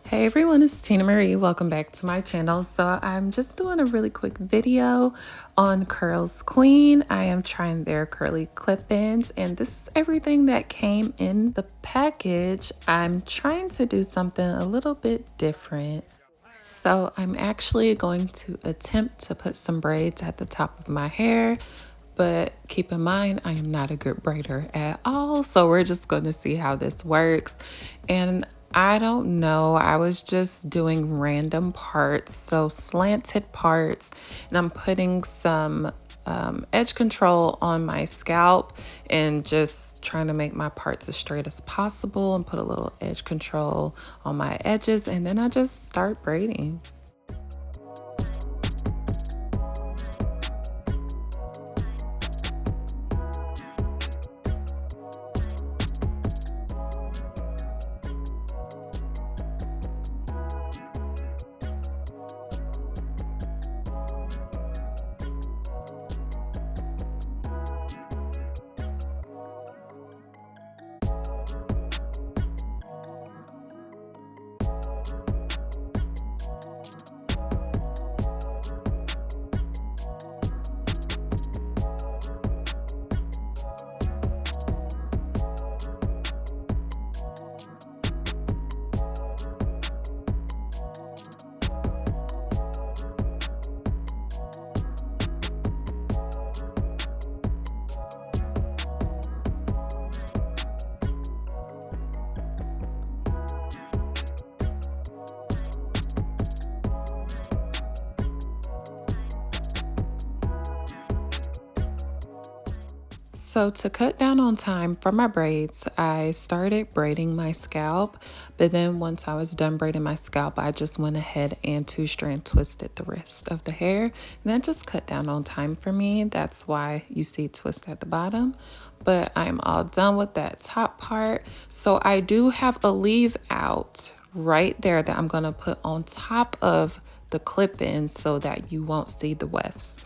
Hey everyone, it's Tina Marie. Welcome back to my channel. So I'm just doing a really quick video on CurlsQueen. I am trying their curly clip-ins and this is everything that came in the package. I'm trying to do something a little bit different. So I'm actually going to attempt to put some braids at the top of my hair, but keep in mind, I am not a good braider at all. So we're just going to see how this works. And I don't know, I was just doing random parts, so slanted parts, and I'm putting some edge control on my scalp and just trying to make my parts as straight as possible and put a little edge control on my edges, and then I just start braiding. So to cut down on time for my braids, I started braiding my scalp, but then once I was done braiding my scalp, I just went ahead and two-strand twisted the rest of the hair, and that just cut down on time for me. That's why you see twist at the bottom, but I'm all done with that top part. So I do have a leave out right there that I'm gonna put on top of the clip-in so that you won't see the wefts.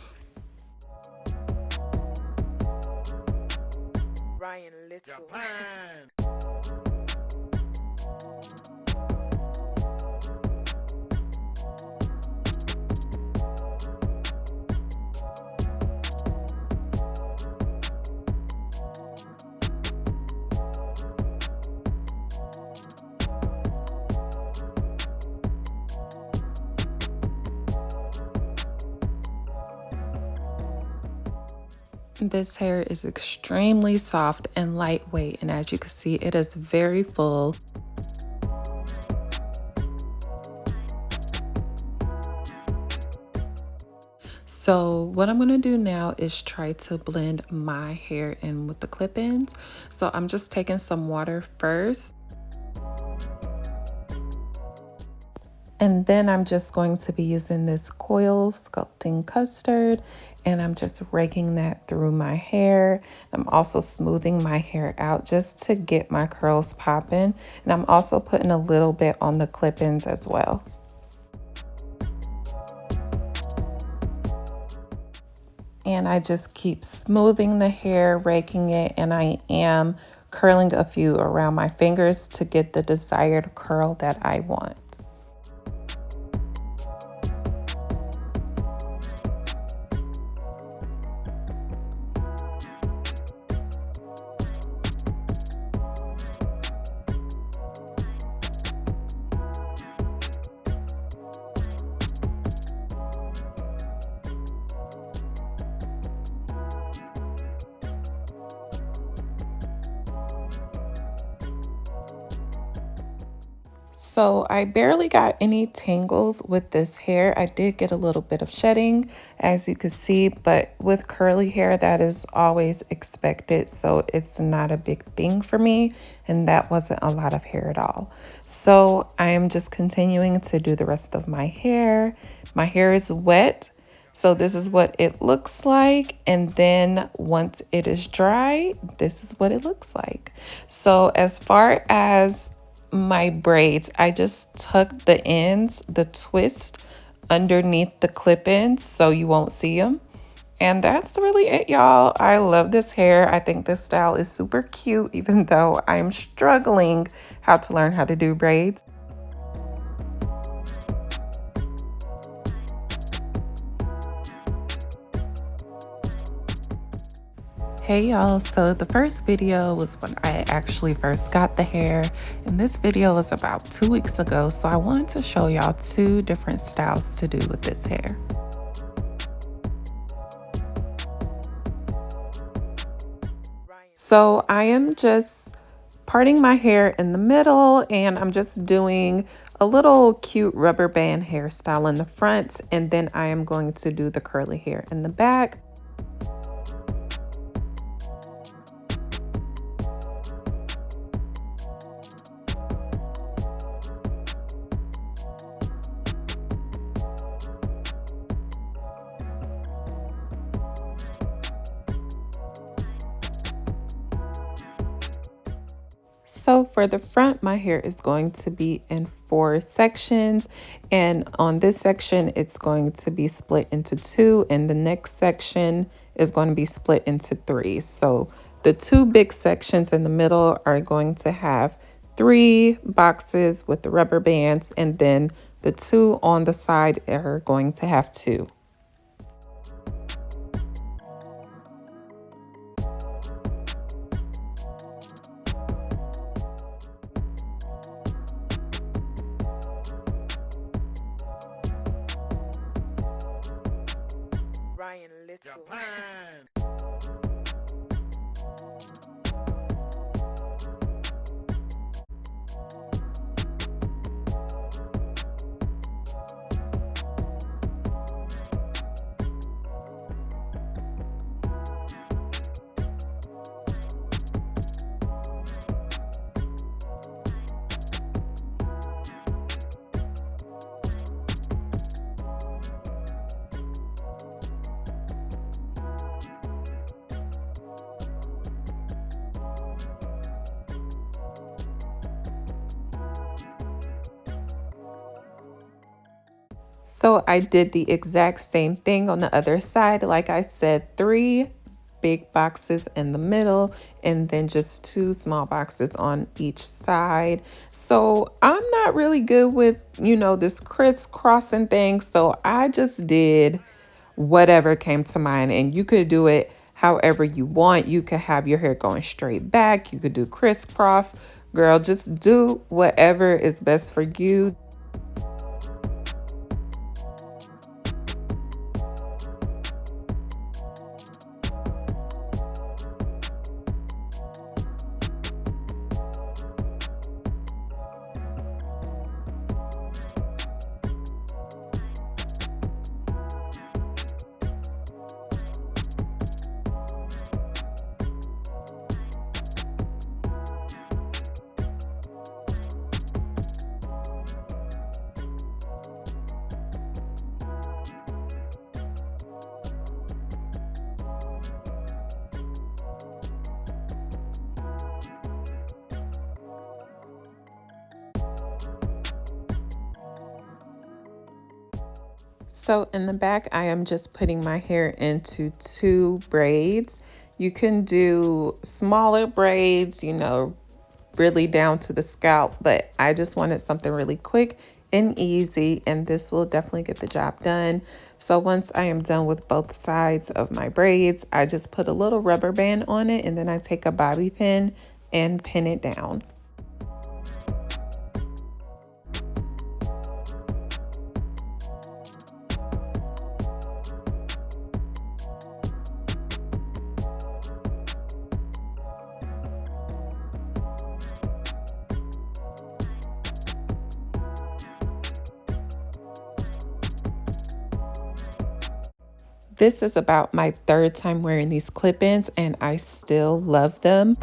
This hair is extremely soft and lightweight, and as you can see, it is very full. So what I'm going to do now is try to blend my hair in with the clip-ins. So I'm just taking some water first. And then I'm just going to be using this coil sculpting custard, and I'm just raking that through my hair. I'm also smoothing my hair out just to get my curls popping. And I'm also putting a little bit on the clip-ins as well. And I just keep smoothing the hair, raking it, and I am curling a few around my fingers to get the desired curl that I want. So I barely got any tangles with this hair. I did get a little bit of shedding, as you can see, but with curly hair, that is always expected. So it's not a big thing for me, and that wasn't a lot of hair at all. So I am just continuing to do the rest of my hair. My hair is wet, so this is what it looks like. And then once it is dry, this is what it looks like. So as far as my braids, I just tuck the ends, the twist underneath the clip-ins so you won't see them. And that's really it, y'all. I love this hair. I think this style is super cute, even though I'm struggling how to learn how to do braids. Hey y'all, so the first video was when I actually first got the hair, and this video was about 2 weeks ago, so I wanted to show y'all two different styles to do with this hair. So I am just parting my hair in the middle, and I'm just doing a little cute rubber band hairstyle in the front, and then I am going to do the curly hair in the back. So for the front, my hair is going to be in 4 sections, and on this section, it's going to be split into 2, and the next section is going to be split into 3. So the 2 big sections in the middle are going to have 3 boxes with the rubber bands, and then the 2 on the side are going to have 2. So I did the exact same thing on the other side. Like I said, 3 big boxes in the middle and then just 2 small boxes on each side. So I'm not really good with, this crisscrossing thing. So I just did whatever came to mind, and you could do it however you want. You could have your hair going straight back. You could do crisscross. Girl, just do whatever is best for you. So in the back, I am just putting my hair into 2 braids. You can do smaller braids, really down to the scalp, but I just wanted something really quick and easy, and this will definitely get the job done. So once I am done with both sides of my braids, I just put a little rubber band on it, and then I take a bobby pin and pin it down. This is about my 3rd time wearing these clip-ins, and I still love them.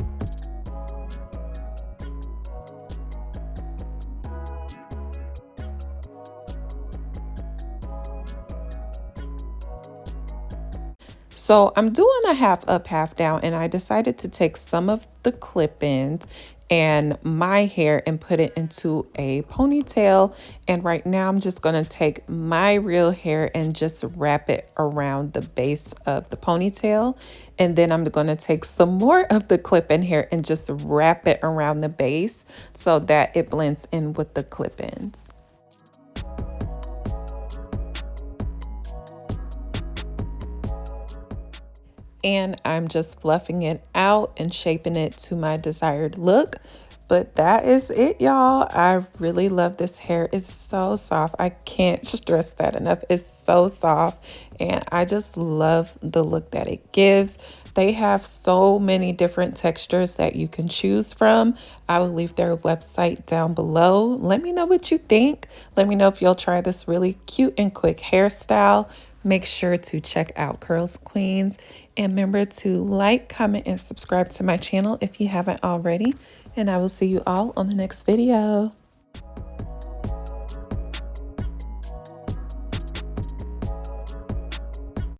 So I'm doing a half up, half down, and I decided to take some of the clip-ins and my hair and put it into a ponytail. And right now I'm just going to take my real hair and just wrap it around the base of the ponytail. And then I'm going to take some more of the clip-in hair and just wrap it around the base so that it blends in with the clip-ins. and I'm just fluffing it out and shaping it to my desired look. But that is it, y'all. I really love this hair. It's so soft. I can't stress that enough. It's so soft, and I just love the look that it gives. They have so many different textures that you can choose from. I will leave their website down below. Let me know what you think. Let me know if you'll try this really cute and quick hairstyle. Make sure to check out Curls Queens, and remember to like, comment, and subscribe to my channel if you haven't already. And I will see you all on the next video.